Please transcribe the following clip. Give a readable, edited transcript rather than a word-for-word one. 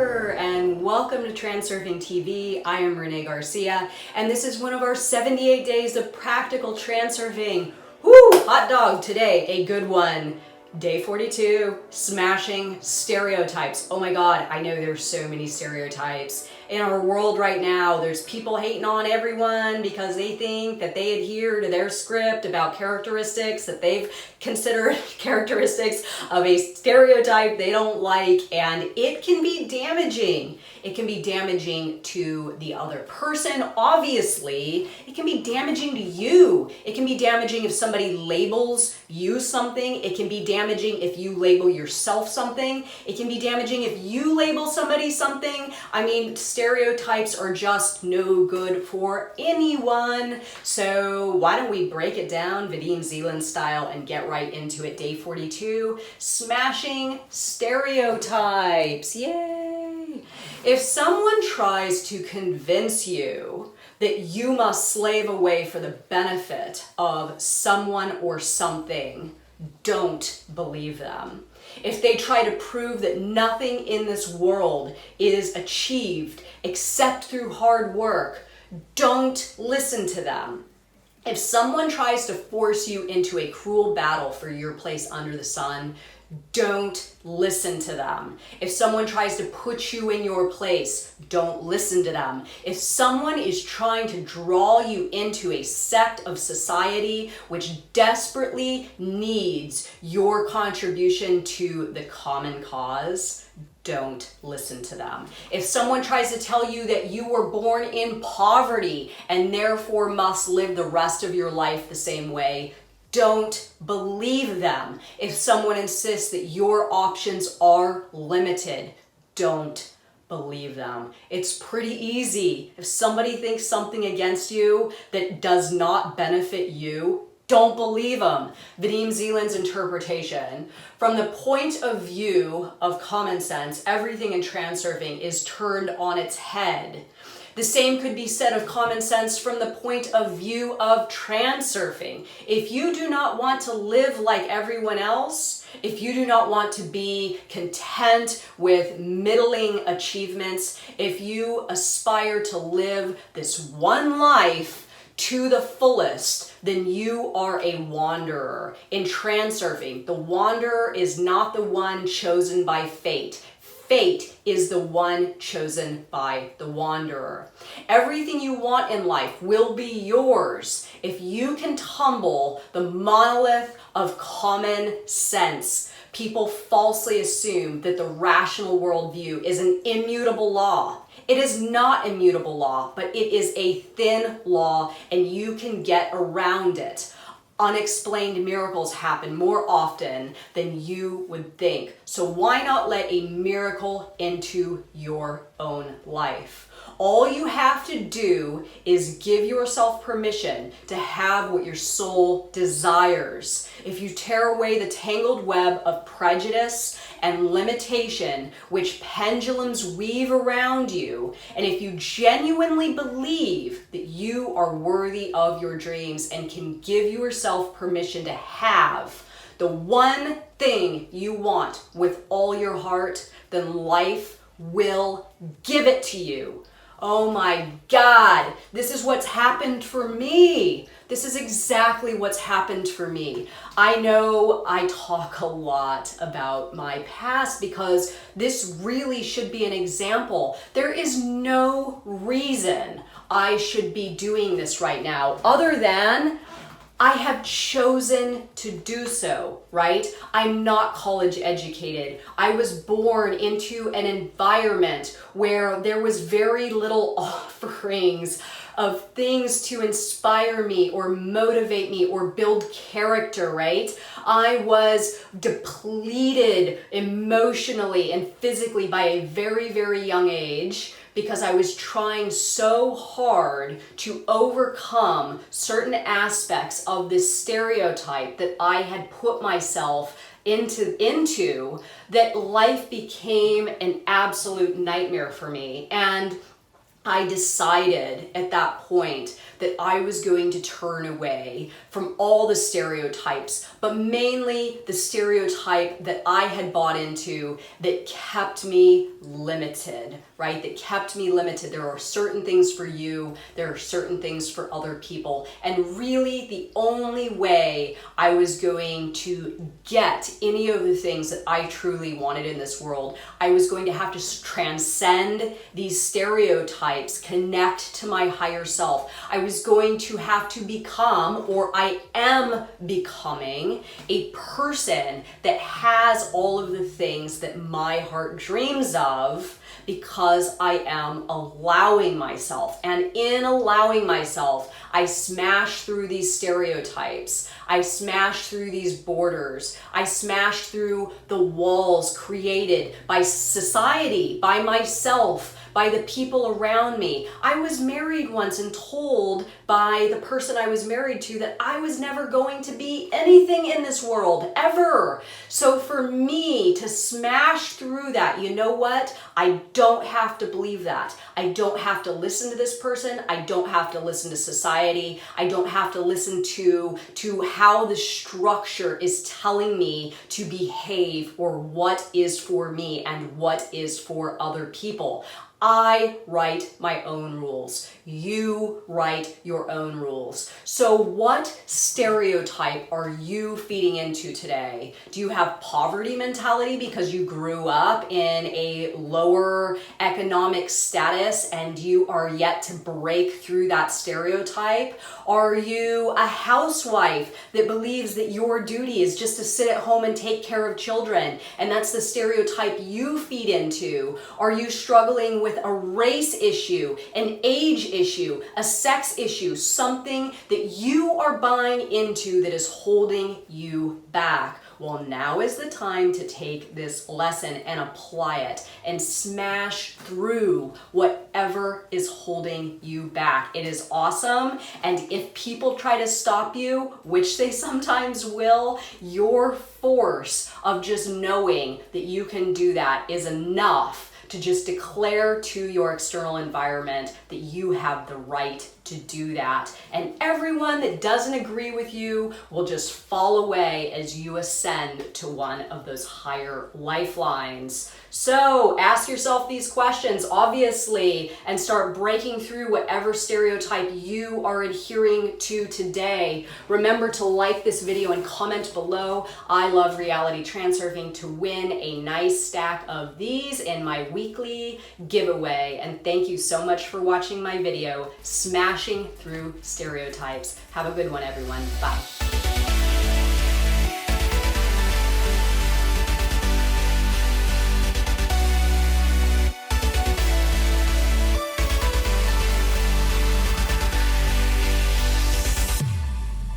and welcome to TransurfingTV. I am Renee Garcia, and this is one of our 78 days of practical transurfing. Woo! Hot dog today, a good one. Day 42, smashing stereotypes. Oh my God, I know there's so many stereotypes. In our world right now, there's people hating on everyone because they think that they adhere to their script about characteristics that they've considered characteristics of a stereotype they don't like, and it can be damaging. It can be damaging to the other person, obviously. It can be damaging to you. It can be damaging if somebody labels you something. It can be damaging if you label yourself something. It can be damaging if you label somebody something. I mean, stereotypes are just no good for anyone. So why don't we break it down Vadim Zeland style and get right into it. Day 42, smashing stereotypes. Yay! If someone tries to convince you that you must slave away for the benefit of someone or something, don't believe them. If they try to prove that nothing in this world is achieved except through hard work, don't listen to them. If someone tries to force you into a cruel battle for your place under the sun, don't listen to them. If someone tries to put you in your place, don't listen to them. If someone is trying to draw you into a sect of society which desperately needs your contribution to the common cause, don't listen to them. If someone tries to tell you that you were born in poverty and therefore must live the rest of your life the same way, don't believe them. If someone insists that your options are limited, don't believe them. It's pretty easy. If somebody thinks something against you that does not benefit you, don't believe them. Vadim Zeland's interpretation. From the point of view of common sense, everything in transurfing is turned on its head. The same could be said of common sense from the point of view of transurfing. If you do not want to live like everyone else, if you do not want to be content with middling achievements, if you aspire to live this one life to the fullest, then you are a wanderer. In transurfing, the wanderer is not the one chosen by fate. Fate is the one chosen by the wanderer. Everything you want in life will be yours if you can tumble the monolith of common sense. People falsely assume that the rational worldview is an immutable law. It is not immutable law, but it is a thin law, and you can get around it. Unexplained miracles happen more often than you would think. So why not let a miracle into your own life? All you have to do is give yourself permission to have what your soul desires. If you tear away the tangled web of prejudice and limitation which pendulums weave around you, and if you genuinely believe that you are worthy of your dreams and can give yourself permission to have the one thing you want with all your heart, then life will give it to you. Oh my God, this is what's happened for me. This is exactly what's happened for me. I know I talk a lot about my past because this really should be an example. There is no reason I should be doing this right now other than I have chosen to do so, right? I'm not college educated. I was born into an environment where there was very little offerings of things to inspire me or motivate me or build character, right? I was depleted emotionally and physically by a very, very young age, because I was trying so hard to overcome certain aspects of this stereotype that I had put myself into that life became an absolute nightmare for me. And I decided at that point that I was going to turn away from all the stereotypes, but mainly the stereotype that I had bought into that kept me limited, right? That kept me limited. There are certain things for you, there are certain things for other people, and really the only way I was going to get any of the things that I truly wanted in this world, I was going to have to transcend these stereotypes, connect to my higher self. I was going to have to become, or I am becoming, a person that has all of the things that my heart dreams of, because I am allowing myself. And in allowing myself, I smash through these stereotypes. I smash through these borders. I smash through the walls created by society, by myself, by the people around me. I was married once and told by the person I was married to that I was never going to be anything in this world, ever. So for me to smash through that, you know what? I don't have to believe that. I don't have to listen to this person. I don't have to listen to society. I don't have to listen to how the structure is telling me to behave, or what is for me and what is for other people. I write my own rules. You write your own rules. So what stereotype are you feeding into today? Do you have poverty mentality because you grew up in a lower economic status and you are yet to break through that stereotype? Are you a housewife that believes that your duty is just to sit at home and take care of children, and that's the stereotype you feed into? Are you struggling with a race issue, an age issue, a sex issue, something that you are buying into that is holding you back? Well, now is the time to take this lesson and apply it and smash through whatever is holding you back. It is awesome. And if people try to stop you, which they sometimes will, your force of just knowing that you can do that is enough to just declare to your external environment that you have the right to do that. And everyone that doesn't agree with you will just fall away as you ascend to one of those higher lifelines. So ask yourself these questions, obviously, and start breaking through whatever stereotype you are adhering to today. Remember to like this video and comment below. I love Reality Transurfing to win a nice stack of these in my weekly giveaway. And thank you so much for watching my video, Smashing Through Stereotypes. Have a good one, everyone. Bye.